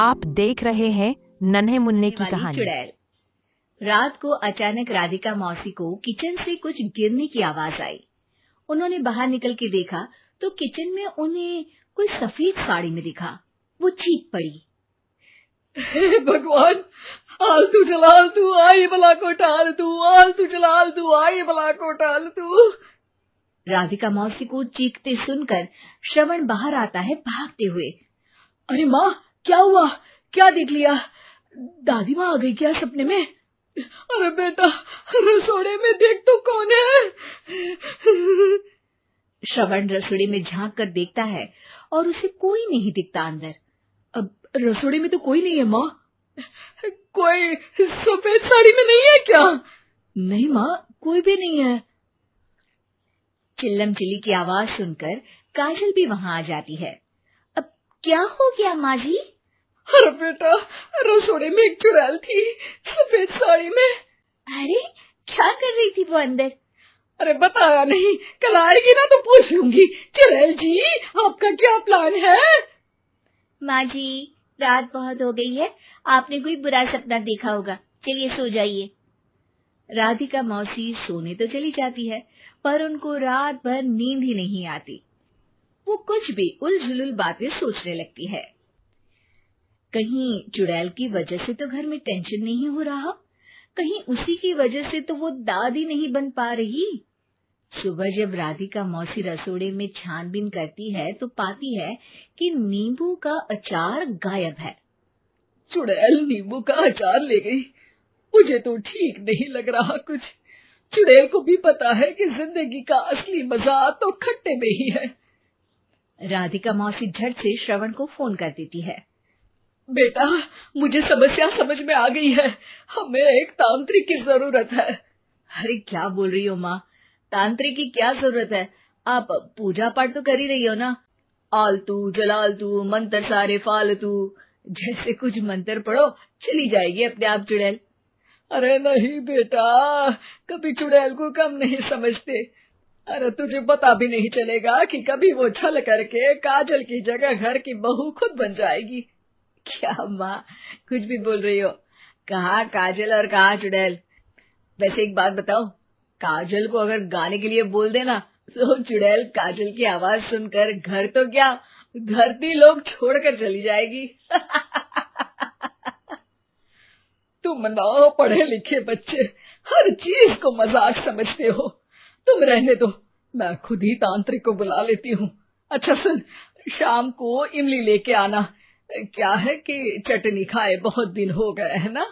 आप देख रहे हैं नन्हे मुन्ने की वाली कहानी। चुड़ैल। रात को अचानक राधिका मौसी को किचन से कुछ गिरने की आवाज आई। उन्होंने बाहर निकल के देखा तो किचन में उन्हें कोई सफेद साड़ी में दिखा। वो चीख पड़ी, हे भगवान, आलतू जलाल तू आई भला को टाल तू, आलतू जलाल तू आई भला को टाल तू। राधिका मौसी को चीखते सुनकर श्रवण बाहर आता है भागते हुए। अरे माँ, क्या हुआ? क्या देख लिया? दादी माँ आ गई क्या सपने में? अरे बेटा, रसोड़े में देख तो कौन है? श्रवण रसोड़े में झांक कर देखता है और उसे कोई नहीं दिखता अंदर। अब रसोड़े में तो कोई नहीं है माँ। कोई सफेद साड़ी में नहीं है क्या? नहीं माँ, कोई भी नहीं है। चिल्लम चिल्ली की आवाज सुनकर काजल भी वहां आ जाती है। अब क्या हो गया माँ जी? अरे बेटा, रसोड़े में एक चुड़ैल थी सफेद साड़ी में। अरे क्या कर रही थी वो अंदर? अरे बताया नहीं, कल आएगी ना तो पूछ लूंगी। चुड़ैल जी, आपका क्या प्लान है? माँ जी, रात बहुत हो गई है, आपने कोई बुरा सपना देखा होगा, चलिए सो जाइए। राधिका मौसी सोने तो चली जाती है पर उनको रात भर नींद ही नहीं आती। वो कुछ भी उलझुल बातें सोचने लगती है। कहीं चुड़ैल की वजह से तो घर में टेंशन नहीं हो रहा, कहीं उसी की वजह से तो वो दादी नहीं बन पा रही। सुबह जब राधिका मौसी रसोड़े में छानबीन करती है तो पाती है कि नींबू का अचार गायब है। चुड़ैल नींबू का अचार ले गई, मुझे तो ठीक नहीं लग रहा कुछ। चुड़ैल को भी पता है कि जिंदगी का असली मजा तो खट्टे में ही है। राधिका मौसी झट से श्रवण को फोन कर देती है। बेटा, मुझे समस्या समझ में आ गई है, हमें एक तांत्रिक की जरूरत है। अरे क्या बोल रही हो माँ, तांत्रिक की क्या जरूरत है? आप पूजा पाठ तो कर ही रही हो ना। आलतू जलालतू मंत्र सारे फालतू जैसे कुछ मंत्र पढ़ो, चली जाएगी अपने आप चुड़ैल। अरे नहीं बेटा, कभी चुड़ैल को कम नहीं समझते। अरे तुझे पता भी नहीं चलेगा कि कभी वो छल करके काजल की जगह घर की बहू खुद बन जाएगी। क्या माँ, कुछ भी बोल रही हो? कहाँ काजल और कहाँ चुड़ैल? वैसे एक बात बताओ, काजल को अगर गाने के लिए बोल देना तो चुड़ैल काजल की आवाज सुनकर घर तो क्या, धरती लोग छोड़कर चली जाएगी। तुम ना पढ़े लिखे बच्चे हर चीज को मजाक समझते हो। तुम रहने दो, मैं खुद ही तांत्रिक को बुला लेती हूँ। अच्छा सुन, शाम को इमली लेके आना। क्या है कि चटनी खाए बहुत दिन हो गए है ना?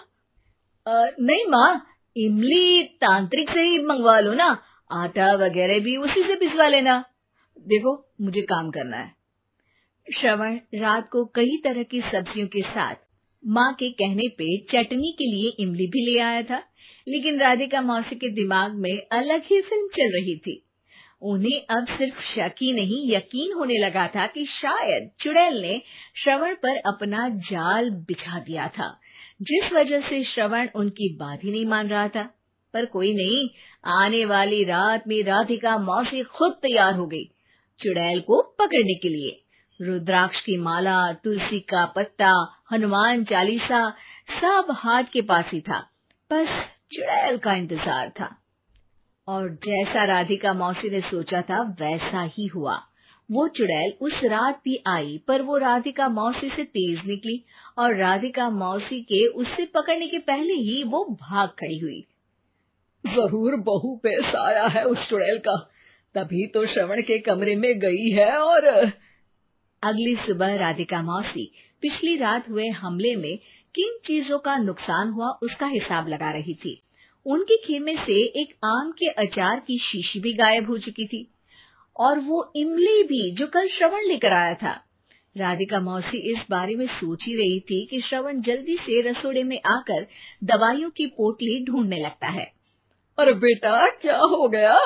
नहीं माँ, इमली तांत्रिक से ही मंगवा लो ना, आटा वगैरह भी उसी से पिसवा लेना। देखो मुझे काम करना है। श्रवण रात को कई तरह की सब्जियों के साथ माँ के कहने पे चटनी के लिए इमली भी ले आया था, लेकिन राधिका मौसी के दिमाग में अलग ही फिल्म चल रही थी। उन्हें अब सिर्फ शक ही नहीं यकीन होने लगा था कि शायद चुड़ैल ने श्रवण पर अपना जाल बिछा दिया था, जिस वजह से श्रवण उनकी बात ही नहीं मान रहा था। पर कोई नहीं, आने वाली रात में राधिका मौसी खुद तैयार हो गई चुड़ैल को पकड़ने के लिए। रुद्राक्ष की माला, तुलसी का पत्ता, हनुमान चालीसा सब हाथ के पास ही था, बस चुड़ैल का इंतजार था। और जैसा राधिका मौसी ने सोचा था वैसा ही हुआ। वो चुड़ैल उस रात भी आई, पर वो राधिका मौसी से तेज निकली और राधिका मौसी के उससे पकड़ने के पहले ही वो भाग खड़ी हुई। जरूर बहू पे साया है उस चुड़ैल का, तभी तो श्रवण के कमरे में गई है। और अगली सुबह राधिका मौसी पिछली रात हुए हमले में किन चीजों का नुकसान हुआ उसका हिसाब लगा रही थी। उनके खेमे से एक आम के अचार की शीशी भी गायब हो चुकी थी और वो इमली भी जो कल श्रवण लेकर आया था। राधिका मौसी इस बारे में सोच ही रही थी कि श्रवण जल्दी से रसोड़े में आकर दवाइयों की पोटली ढूंढने लगता है। अरे बेटा, क्या हो गया?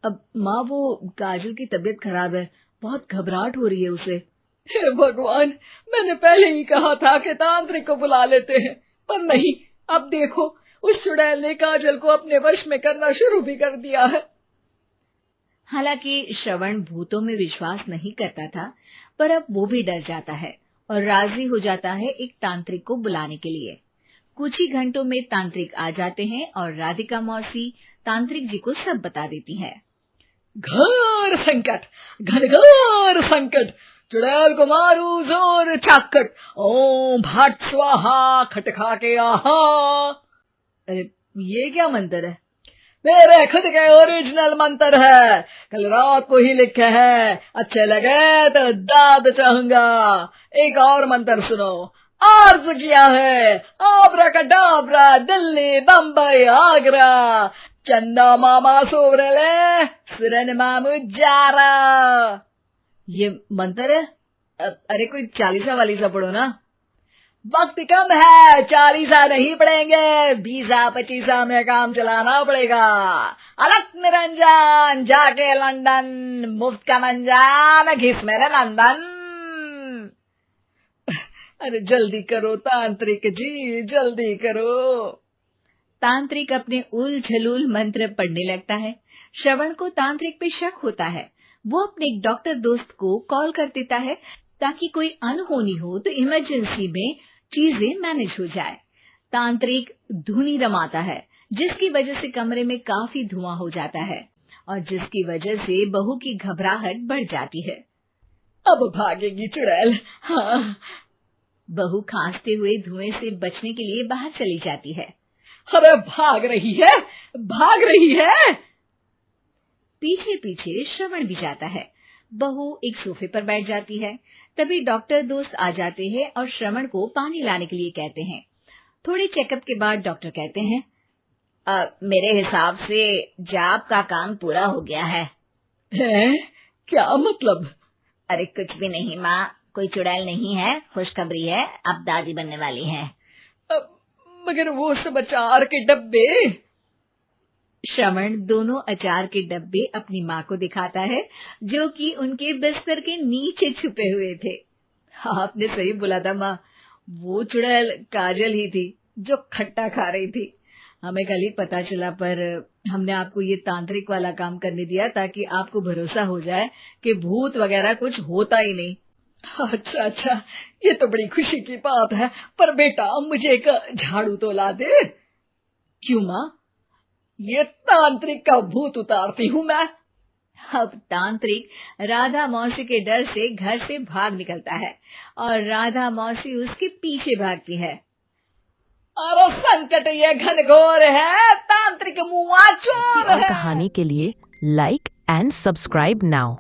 अब माँ, वो काजल की तबीयत खराब है, बहुत घबराहट हो रही है उसे। हे भगवान, मैंने पहले ही कहा था कि तांत्रिक को बुला लेते हैं, पर नहीं। अब देखो, उस चुड़ैल ने काजल को अपने वश में करना शुरू भी कर दिया है। हालांकि श्रवण भूतों में विश्वास नहीं करता था, पर अब वो भी डर जाता है और राजी हो जाता है एक तांत्रिक को बुलाने के लिए। कुछ ही घंटों में तांत्रिक आ जाते हैं और राधिका मौसी तांत्रिक जी को सब बता देती है। घोर संकट, घनघोर संकट, चुड़ैल को मारू जोर चाकट, ओम भट स्वाहा खटखा के आहा। अरे ये क्या मंत्र है? मेरे खुद के ओरिजिनल मंत्र है, कल रात को ही लिखे हैं, अच्छे लगे तो दाद चाहूंगा। एक और मंत्र सुनो। अर्ज किया है आब्राकडाब्रा, दिल्ली बम्बई आगरा, चंदा मामा सोवरले सुरन मामू जारा। ये मंत्र है? अरे कोई 40 वालीसा पढ़ो ना। वक्त कम है, 40 नहीं पड़ेंगे, 20-25 में काम चलाना पड़ेगा। अलग निरंजन जाके लंदन, मुफ्त का मंजान घिस मेरे नंदन। अरे जल्दी करो तांत्रिक जी, जल्दी करो। तांत्रिक अपने उल झलूल मंत्र पढ़ने लगता है। श्रवण को तांत्रिक पे शक होता है। वो अपने एक डॉक्टर दोस्त को कॉल कर देता है ताकि कोई अनहोनी हो तो इमरजेंसी में चीजें मैनेज हो जाए। तांत्रिक धुनी रमाता है, जिसकी वजह से कमरे में काफी धुआं हो जाता है और जिसकी वजह से बहू की घबराहट बढ़ जाती है। अब भागेगी चुड़ैल। हाँ। बहू खांसते हुए धुएं से बचने के लिए बाहर चली जाती है। अरे भाग रही है, भाग रही है। पीछे पीछे श्रवण भी जाता है। बहू एक सोफे पर बैठ जाती है। तभी डॉक्टर दोस्त आ जाते हैं और श्रवण को पानी लाने के लिए कहते हैं। थोड़े चेकअप के बाद डॉक्टर कहते हैं, मेरे हिसाब से जाप का काम पूरा हो गया है। क्या मतलब? अरे कुछ भी नहीं माँ, कोई चुड़ैल नहीं है, खुशखबरी है, अब दादी बनने वाली है। मगर वो सब अचार के डब्बे। श्रवण दोनों अचार के डब्बे अपनी माँ को दिखाता है, जो कि उनके बिस्तर के नीचे छुपे हुए थे। आपने सही बोला था माँ, वो चुड़ैल काजल ही थी जो खट्टा खा रही थी। हमें कल ही पता चला, पर हमने आपको ये तांत्रिक वाला काम करने दिया ताकि आपको भरोसा हो जाए कि भूत वगैरह कुछ होता ही नहीं। अच्छा अच्छा, ये तो बड़ी खुशी की बात है। पर बेटा मुझे एक झाड़ू तो ला दे। क्यों माँ? ये तांत्रिक का भूत उतारती हूँ मैं। अब तांत्रिक राधा मौसी के डर से घर से भाग निकलता है और राधा मौसी उसके पीछे भागती है। अरे संकट ये घनघोर है, तांत्रिक मुआ चोर है। ऐसी और कहानी के लिए लाइक एंड सब्सक्राइब नाउ।